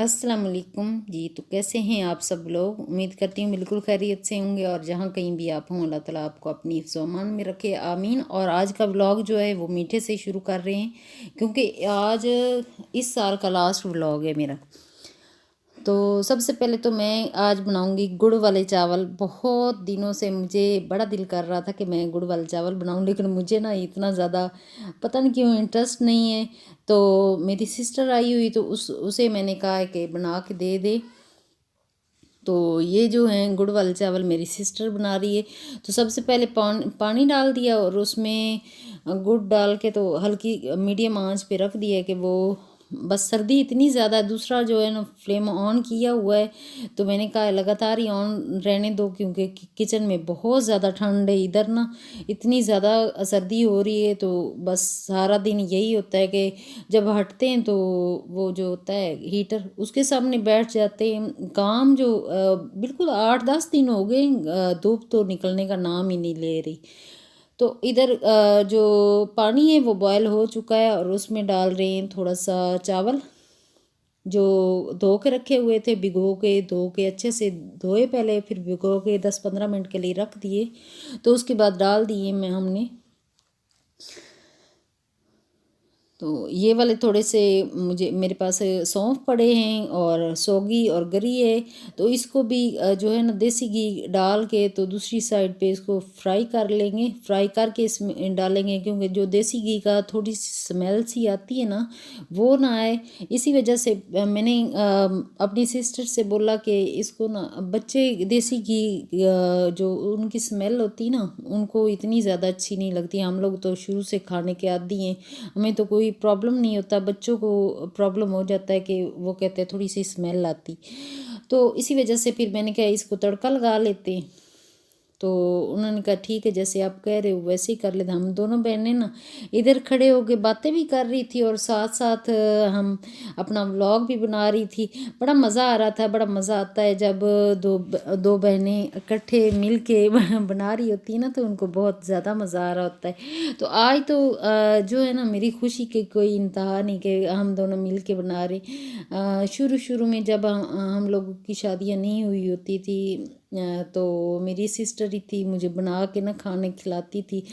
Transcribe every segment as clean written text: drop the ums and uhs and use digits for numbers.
अस्सलाम वालेकुम जी। तो कैसे हैं आप सब लोग? उम्मीद करती हूँ बिल्कुल खैरियत से होंगे और जहाँ कहीं भी आप हों अल्लाह ताला आपको अपनी हिफ्ज़ व अमान में रखे, आमीन। और आज का व्लॉग जो है वो मीठे से शुरू कर रहे हैं क्योंकि आज इस साल का लास्ट व्लॉग है मेरा। तो सबसे पहले तो मैं आज बनाऊंगी गुड़ वाले चावल। बहुत दिनों से मुझे बड़ा दिल कर रहा था कि मैं गुड़ वाले चावल बनाऊं, लेकिन मुझे ना इतना ज़्यादा पता नहीं क्यों इंटरेस्ट नहीं है। तो मेरी सिस्टर आई हुई तो उसे मैंने कहा कि बना के दे दे। तो ये जो हैं गुड़ वाले चावल मेरी सिस्टर बना रही है। तो सबसे पहले पानी डाल दिया और उसमें गुड़ डाल के तो हल्की मीडियम आंच पे रख दिया कि वो बस सर्दी इतनी ज़्यादा है। दूसरा जो है ना फ्लेम ऑन किया हुआ है, तो मैंने कहा लगातार ही ऑन रहने दो क्योंकि किचन में बहुत ज़्यादा ठंड है। इधर ना इतनी ज़्यादा सर्दी हो रही है, तो बस सारा दिन यही होता है कि जब हटते हैं तो वो जो होता है हीटर उसके सामने बैठ जाते हैं। काम जो बिल्कुल 8-10 दिन हो गए, धूप तो निकलने का नाम ही नहीं ले रही। तो इधर जो पानी है वो बॉयल हो चुका है और उसमें डाल रहे हैं थोड़ा सा चावल जो धो के रखे हुए थे। धो के अच्छे से धोए पहले, फिर भिगो के 10-15 मिनट के लिए रख दिए। तो उसके बाद डाल दिए मैं हमने। तो ये वाले थोड़े से मुझे मेरे पास सौंफ पड़े हैं और सौगी और गरी है। तो इसको भी जो है ना देसी घी डाल के तो दूसरी साइड पे इसको फ्राई कर लेंगे। फ्राई करके इसमें डालेंगे क्योंकि जो देसी घी का थोड़ी सी स्मेल सी आती है ना, वो ना आए। इसी वजह से मैंने अपनी सिस्टर से बोला कि इसको ना बच्चे देसी घी जो उनकी स्मेल होती ना उनको इतनी ज़्यादा अच्छी नहीं लगती। हम लोग तो शुरू से खाने के आदी हैं, हमें तो कोई प्रॉब्लम नहीं होता। बच्चों को प्रॉब्लम हो जाता है कि वो कहते हैं थोड़ी सी स्मेल आती। तो इसी वजह से फिर मैंने कहा इसको तड़का लगा लेते हैं। तो उन्होंने कहा ठीक है, जैसे आप कह रहे हो वैसे ही कर लेते। हम दोनों बहनें ना इधर खड़े होके बातें भी कर रही थी और साथ साथ हम अपना व्लॉग भी बना रही थी। बड़ा मज़ा आ रहा था। बड़ा मज़ा आता है जब दो दो बहनें इकट्ठे मिल के बना रही होती है ना, तो उनको बहुत ज़्यादा मज़ा आ रहा होता है। तो आज तो जो है ना मेरी खुशी की कोई इंतहा नहीं कि हम दोनों मिल के बना रहे। शुरू शुरू में जब हम लोगों की शादियाँ नहीं हुई होती थी तो मेरी सिस्टर ही थी, मुझे बना के ना खाने खिलाती थी।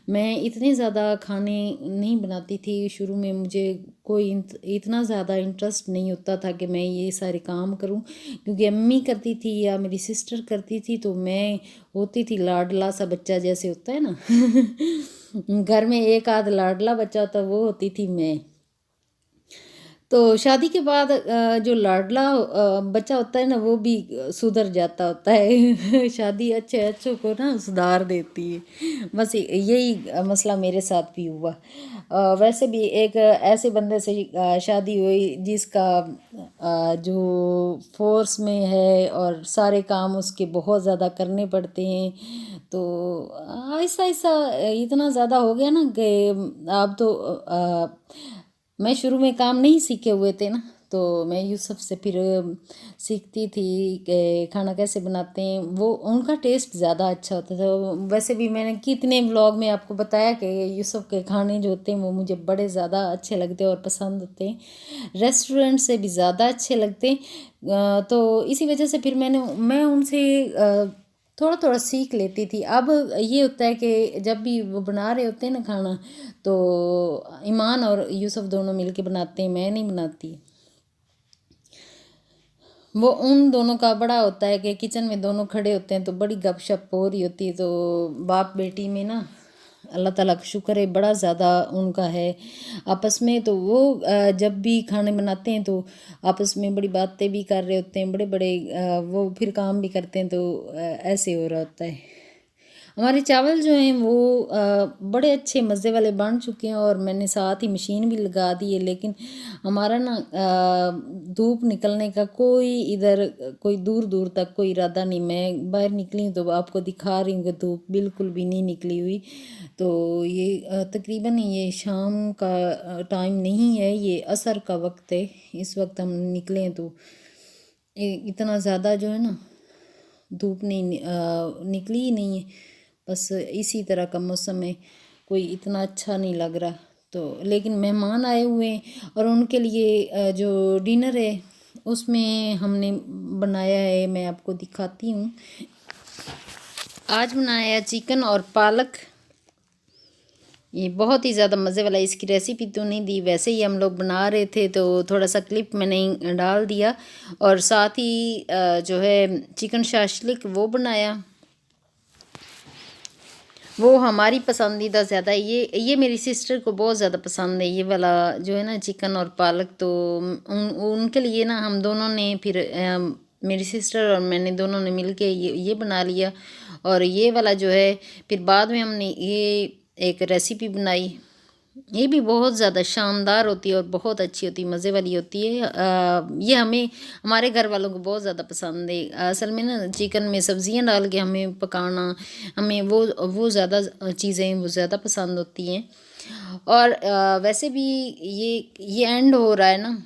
मैं इतने ज़्यादा खाने नहीं बनाती थी शुरू में। मुझे कोई इतना ज़्यादा इंटरेस्ट नहीं होता था कि मैं ये सारे काम करूं, क्योंकि अम्मी करती थी या मेरी सिस्टर करती थी तो मैं होती थी लाडला सा बच्चा जैसे होता है ना घर में एक आध लाडला बच्चा होता वो होती थी मैं। तो शादी के बाद जो लाडला बच्चा होता है ना वो भी सुधर जाता होता है शादी अच्छे अच्छों को ना सुधार देती है। बस यही मसला मेरे साथ भी हुआ। वैसे भी एक ऐसे बंदे से शादी हुई जिसका जो फोर्स में है और सारे काम उसके बहुत ज़्यादा करने पड़ते हैं। तो ऐसा ऐसा इतना ज़्यादा हो गया ना कि अब तो मैं शुरू में काम नहीं सीखे हुए थे ना, तो मैं यूसुफ से फिर सीखती थी कि खाना कैसे बनाते हैं। वो उनका टेस्ट ज़्यादा अच्छा होता था। वैसे भी मैंने कितने व्लॉग में आपको बताया कि यूसुफ के खाने जो होते हैं वो मुझे बड़े ज़्यादा अच्छे लगते हैं और पसंद होते हैं, रेस्टोरेंट से भी ज़्यादा अच्छे लगते हैं। तो इसी वजह से फिर मैं उनसे थोड़ा थोड़ा सीख लेती थी। अब ये होता है कि जब भी वो बना रहे होते हैं ना खाना, तो ईमान और यूसुफ दोनों मिलके बनाते हैं, मैं नहीं बनाती। वो उन दोनों का बड़ा होता है कि किचन में दोनों खड़े होते हैं तो बड़ी गपशप हो रही होती है। तो बाप बेटी में ना अल्लाह ताला का शुक्र है बड़ा ज़्यादा उनका है आपस में। तो वो जब भी खाने बनाते हैं तो आपस में बड़ी बातें भी कर रहे होते हैं, बड़े बड़े वो फिर काम भी करते हैं। तो ऐसे हो रहा होता है। हमारे चावल जो हैं वो बड़े अच्छे मज़े वाले बन चुके हैं और मैंने साथ ही मशीन भी लगा दी है। लेकिन हमारा ना धूप निकलने का कोई इधर कोई दूर दूर तक कोई इरादा नहीं। मैं बाहर निकली हूँ तो आपको दिखा रही हूँ कि धूप बिल्कुल भी नहीं निकली हुई। तो ये तकरीबन ये शाम का टाइम नहीं है, ये असर का वक्त है। इस वक्त हम निकले हैं तो इतना ज़्यादा जो है ना धूप नहीं निकली ही नहीं है। बस इसी तरह का मौसम है, कोई इतना अच्छा नहीं लग रहा। तो लेकिन मेहमान आए हुए हैं और उनके लिए जो डिनर है उसमें हमने बनाया है, मैं आपको दिखाती हूँ। आज बनाया चिकन और पालक। ये बहुत ही ज़्यादा मज़े वाला, इसकी रेसिपी तो नहीं दी, वैसे ही हम लोग बना रहे थे तो थोड़ा सा क्लिप मैंने डाल दिया। और साथ ही जो है चिकन शाशलिक वो बनाया, वो हमारी पसंदीदा ज़्यादा है। ये मेरी सिस्टर को बहुत ज़्यादा पसंद है ये वाला जो है ना चिकन और पालक। तो उनके लिए ना हम दोनों ने फिर मेरी सिस्टर और मैंने दोनों ने मिल के ये बना लिया। और ये वाला जो है फिर बाद में हमने ये एक रेसिपी बनाई, ये भी बहुत ज़्यादा शानदार होती है और बहुत अच्छी होती है, मज़े वाली होती है। ये हमें हमारे घर वालों को बहुत ज़्यादा पसंद है। असल में ना चिकन में सब्जियां डाल के हमें पकाना, हमें वो ज़्यादा चीज़ें वो ज़्यादा पसंद होती हैं। और वैसे भी ये एंड हो रहा है ना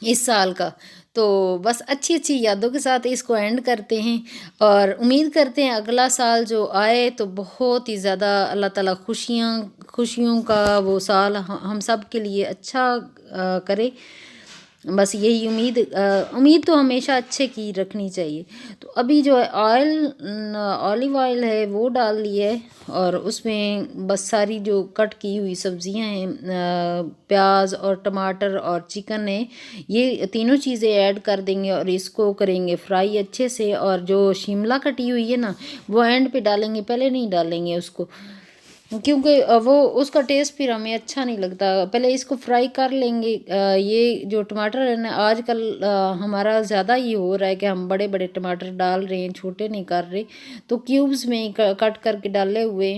इस साल का, तो बस अच्छी अच्छी यादों के साथ इसको एंड करते हैं। और उम्मीद करते हैं अगला साल जो आए तो बहुत ही ज़्यादा अल्लाह ताला खुशियों का वो साल हम सब के लिए अच्छा करे। बस यही उम्मीद तो हमेशा अच्छे की रखनी चाहिए। तो अभी जो है ऑलिव ऑयल है वो डाल लिया है, और उसमें बस सारी जो कट की हुई सब्जियां हैं, प्याज और टमाटर और चिकन है, ये तीनों चीज़ें ऐड कर देंगे और इसको करेंगे फ्राई अच्छे से। और जो शिमला कटी हुई है ना वो एंड पे डालेंगे, पहले नहीं डालेंगे उसको, क्योंकि वो उसका टेस्ट फिर हमें अच्छा नहीं लगता। पहले इसको फ्राई कर लेंगे। ये जो टमाटर है ना आजकल हमारा ज़्यादा ये हो रहा है कि हम बड़े बड़े टमाटर डाल रहे हैं, छोटे नहीं कर रहे, तो क्यूब्स में कट करके डाले हुए।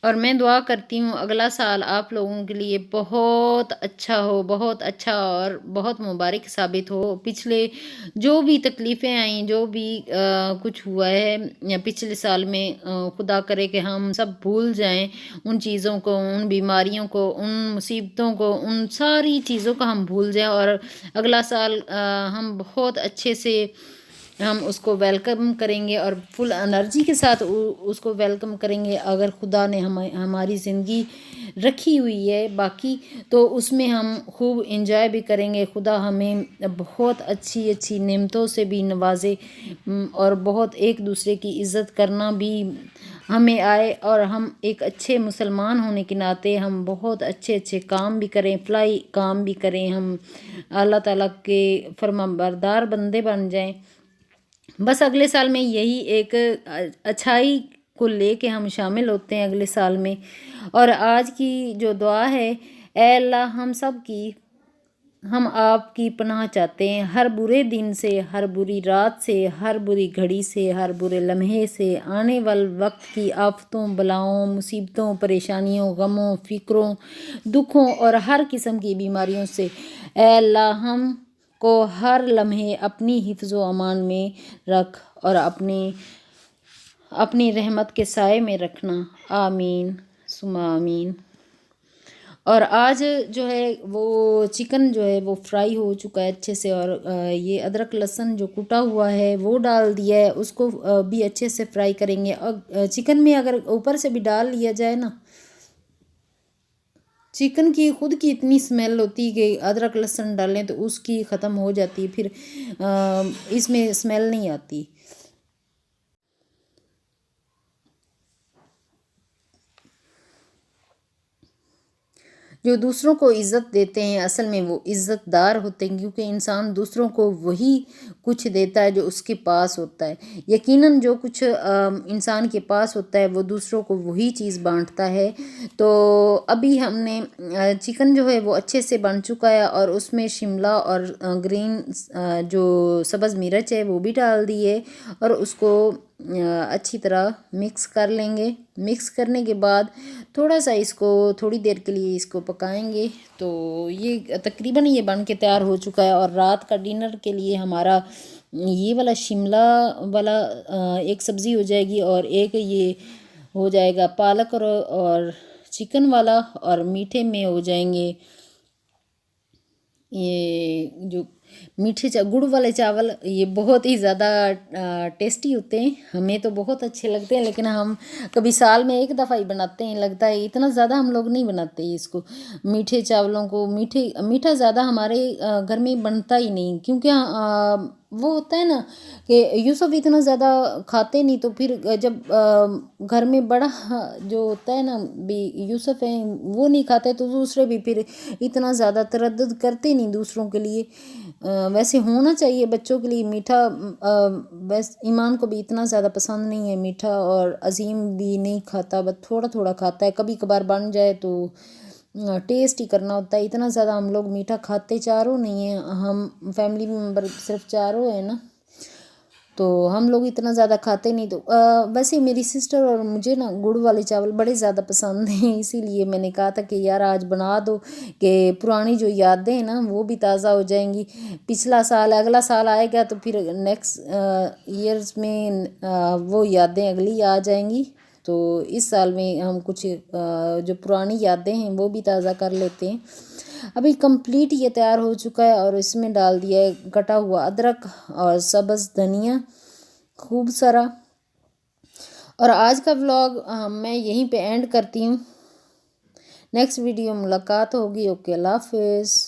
और मैं दुआ करती हूँ अगला साल आप लोगों के लिए बहुत अच्छा हो, बहुत अच्छा और बहुत मुबारक साबित हो। पिछले जो भी तकलीफ़ें आई, जो भी कुछ हुआ है या पिछले साल में, खुदा करे कि हम सब भूल जाएं उन चीज़ों को, उन बीमारियों को, उन मुसीबतों को, उन सारी चीज़ों को हम भूल जाएं। और अगला साल हम बहुत अच्छे से हम उसको वेलकम करेंगे और फुल एनर्जी के साथ उसको वेलकम करेंगे। अगर खुदा ने हमारी ज़िंदगी रखी हुई है बाकी, तो उसमें हम खूब इंजॉय भी करेंगे। खुदा हमें बहुत अच्छी अच्छी नेमतों से भी नवाजे, और बहुत एक दूसरे की इज़्ज़त करना भी हमें आए। और हम एक अच्छे मुसलमान होने के नाते हम बहुत अच्छे अच्छे काम भी करें, फलाई काम भी करें, हम अल्लाह ताला के फरमाबरदार बंदे बन जाएं। बस अगले साल में यही एक अच्छाई को लेके हम शामिल होते हैं अगले साल में। और आज की जो दुआ है, ए अल्लाह हम आपकी पनाह चाहते हैं हर बुरे दिन से, हर बुरी रात से, हर बुरी घड़ी से, हर बुरे लम्हे से, आने वाले वक्त की आफतों, बलाओं, मुसीबतों, परेशानियों, गमों, फ़िक्रों, दुखों और हर किस्म की बीमारियों से। ए अल्लाह हम को हर लम्हे अपनी हिफ्ज़ व अमान में रख और अपनी रहमत के साए में रखना। आमीन सुमा आमीन। और आज जो है वो चिकन जो है वो फ्राई हो चुका है अच्छे से। और ये अदरक लहसुन जो कुटा हुआ है वो डाल दिया है, उसको भी अच्छे से फ्राई करेंगे। और चिकन में अगर ऊपर से भी डाल लिया जाए ना, चिकन की खुद की इतनी स्मेल होती है कि अदरक लहसुन डालें तो उसकी ख़त्म हो जाती है, फिर इसमें स्मेल नहीं आती। जो दूसरों को इज़्ज़त देते हैं असल में वो इज़्ज़तदार होते हैं, क्योंकि इंसान दूसरों को वही कुछ देता है जो उसके पास होता है। यकीनन जो कुछ इंसान के पास होता है वो दूसरों को वही चीज़ बांटता है। तो अभी हमने चिकन जो है वो अच्छे से बन चुका है, और उसमें शिमला और ग्रीन जो सब्ज़ मिर्च है वो भी डाल दी है, और उसको अच्छी तरह मिक्स कर लेंगे। मिक्स करने के बाद थोड़ा सा इसको थोड़ी देर के लिए इसको पकाएंगे। तो ये तकरीबन ये बन के तैयार हो चुका है। और रात का डिनर के लिए हमारा ये वाला शिमला वाला एक सब्ज़ी हो जाएगी, और एक ये हो जाएगा पालक और चिकन वाला, और मीठे में हो जाएंगे ये जो मीठे गुड़ वाले चावल ये बहुत ही ज़्यादा टेस्टी होते हैं, हमें तो बहुत अच्छे लगते हैं, लेकिन हम कभी साल में एक दफ़ा ही बनाते हैं, लगता है इतना ज़्यादा हम लोग नहीं बनाते इसको, मीठे चावलों को। मीठा ज़्यादा हमारे घर में बनता ही नहीं, क्योंकि वो होता है ना कि यूसुफ इतना ज़्यादा खाते नहीं, तो फिर जब घर में बड़ा जो होता है ना भी यूसुफ है वो नहीं खाते, तो दूसरे भी फिर इतना ज़्यादा तरद्दुद करते नहीं दूसरों के लिए। वैसे होना चाहिए बच्चों के लिए मीठा, बस ईमान को भी इतना ज़्यादा पसंद नहीं है मीठा, और अजीम भी नहीं खाता, बस थोड़ा थोड़ा खाता है, कभी कभार बन जाए तो टेस्ट ही करना होता है। इतना ज़्यादा हम लोग मीठा खाते चारों नहीं हैं, हम फैमिली मेम्बर सिर्फ चारों हैं ना, तो हम लोग इतना ज़्यादा खाते नहीं। तो वैसे मेरी सिस्टर और मुझे ना गुड़ वाले चावल बड़े ज़्यादा पसंद हैं, इसीलिए मैंने कहा था कि यार आज बना दो, कि पुरानी जो यादें हैं ना वो भी ताज़ा हो जाएंगी। पिछला साल अगला साल आएगा तो फिर नेक्स्ट ईयर्स में वो यादें अगली आ जाएंगी, तो इस साल में हम कुछ जो पुरानी यादें हैं वो भी ताज़ा कर लेते हैं। अभी कंप्लीट ये तैयार हो चुका है, और इसमें डाल दिया है कटा हुआ अदरक और सब्ज़ धनिया खूब सारा। और आज का व्लॉग मैं यहीं पे एंड करती हूँ, नेक्स्ट वीडियो मुलाकात होगी। ओके, अल्लाह हाफिज़।